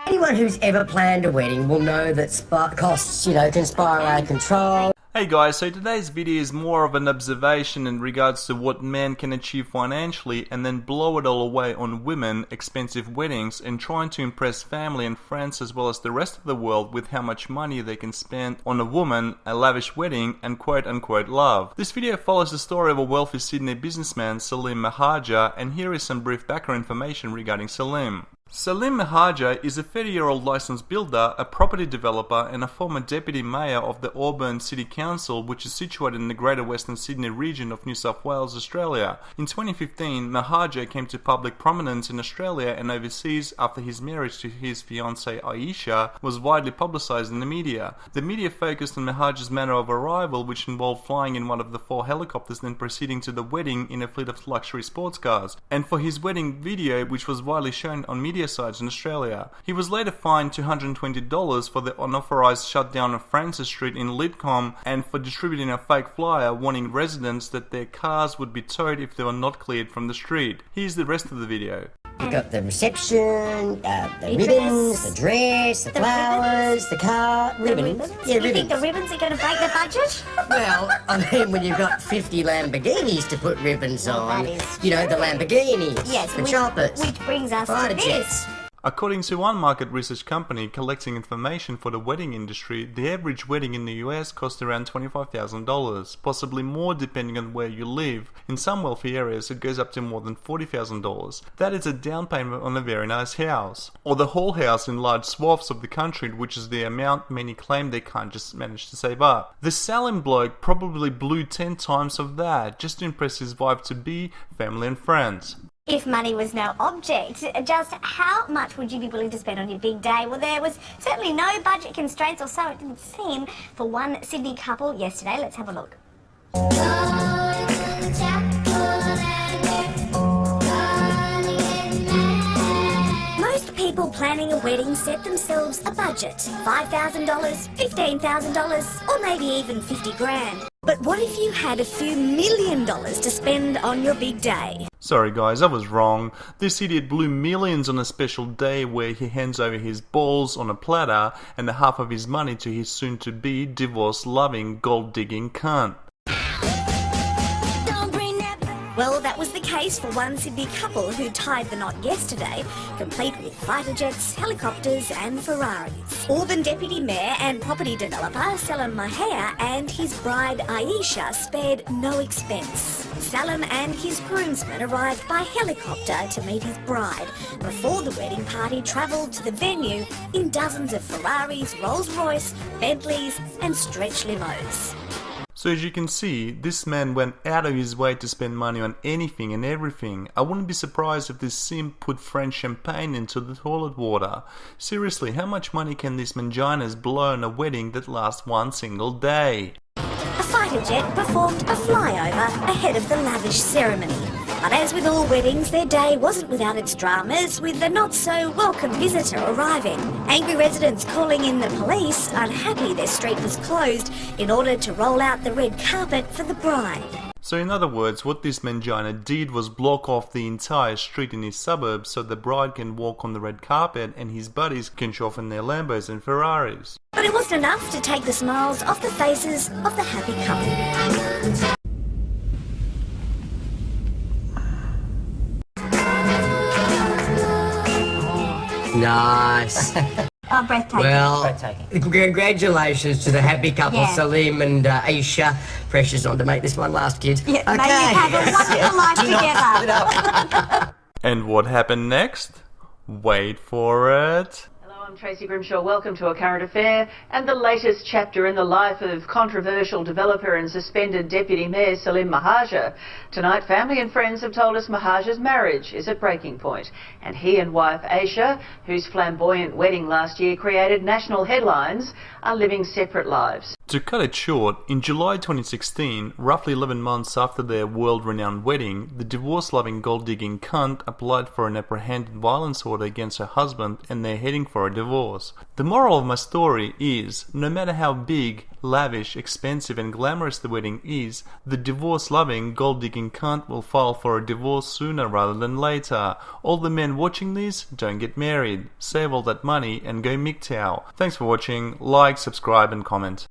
Anyone who's ever planned a wedding will know that costs, can spiral out of control. Hey guys, so today's video is more of an observation in regards to what men can achieve financially and then blow it all away on women, expensive weddings, and trying to impress family and friends as well as the rest of the world with how much money they can spend on a woman, a lavish wedding, and quote-unquote love. This video follows the story of a wealthy Sydney businessman, Salim Mehajer, and here is some brief background information regarding Salim. Salim Mehajer is a 30-year-old licensed builder, a property developer, and a former deputy mayor of the Auburn City Council, which is situated in the Greater Western Sydney region of New South Wales, Australia. In 2015, Mehajer came to public prominence in Australia and overseas after his marriage to his fiance Aysha was widely publicised in the media. The media focused on Mehajer's manner of arrival, which involved flying in one of the 4 helicopters then proceeding to the wedding in a fleet of luxury sports cars, and for his wedding video, which was widely shown on media sites in Australia. He was later fined $220 for the unauthorised shutdown of Francis Street in Lidcombe and for distributing a fake flyer warning residents that their cars would be towed if they were not cleared from the street. Here's the rest of the video. You've got the reception, the ribbons, the dress, the flowers, the car, ribbons. Yeah, You think the ribbons are going to break the budget? Well, I mean, when you've got 50 Lamborghinis to put ribbons on, that is the Lamborghinis, Yes, the choppers, which brings us fighter to jets. this. According to one market research company collecting information for the wedding industry, the average wedding in the US costs around $25,000, possibly more depending on where you live. In some wealthy areas it goes up to more than $40,000. That is a down payment on a very nice house. Or the whole house in large swaths of the country, which is the amount many claim they can't just manage to save up. The Salim bloke probably blew 10 times of that just to impress his wife-to-be, family and friends. If money was no object, just how much would you be willing to spend on your big day? Well, there was certainly no budget constraints, or so it didn't seem, for one Sydney couple yesterday. Let's have a look. Most people planning a wedding set themselves a budget. $5,000, $15,000, or maybe even 50 grand. But what if you had a few $1 million to spend on your big day? Sorry guys, I was wrong. This idiot blew millions on a special day where he hands over his balls on a platter and the half of his money to his soon-to-be divorce-loving, gold-digging cunt. Well, that was the case for one Sydney couple who tied the knot yesterday, complete with fighter jets, helicopters and Ferraris. Auburn Deputy Mayor and property developer Salim Mehajer and his bride Aysha spared no expense. Salim and his groomsmen arrived by helicopter to meet his bride before the wedding party travelled to the venue in dozens of Ferraris, Rolls-Royce, Bentleys and stretch limos. So as you can see, this man went out of his way to spend money on anything and everything. I wouldn't be surprised if this simp put French champagne into the toilet water. Seriously, how much money can these manginas blow on a wedding that lasts one single day? A fighter jet performed a flyover ahead of the lavish ceremony. But as with all weddings, their day wasn't without its dramas, with the not-so-welcome visitor arriving. Angry residents calling in the police, unhappy their street was closed in order to roll out the red carpet for the bride. So in other words, what this mangina did was block off the entire street in his suburb so the bride can walk on the red carpet and his buddies can show off in their Lambos and Ferraris. But it wasn't enough to take the smiles off the faces of the happy couple. Nice. Oh, breathtaking. Well, congratulations to the happy couple, Yeah. Salim and Aysha. Pressure's on to make this one last, kids. Yeah, may you have a wonderful life together. And what happened next? Wait for it. I'm Tracy Grimshaw. Welcome to A Current Affair and the latest chapter in the life of controversial developer and suspended Deputy Mayor Salim Mehajer. Tonight, family and friends have told us Mehajer's marriage is at breaking point, and he and wife Aysha, whose flamboyant wedding last year created national headlines, are living separate lives. To cut it short, in July 2016, roughly 11 months after their world-renowned wedding, the divorce-loving gold-digging cunt applied for an apprehended violence order against her husband and they're heading for a divorce. The moral of my story is, no matter how big, lavish, expensive and glamorous the wedding is, the divorce-loving gold-digging cunt will file for a divorce sooner rather than later. All the men watching this, don't get married. Save all that money and go MGTOW. Thanks for watching. Like, subscribe and comment.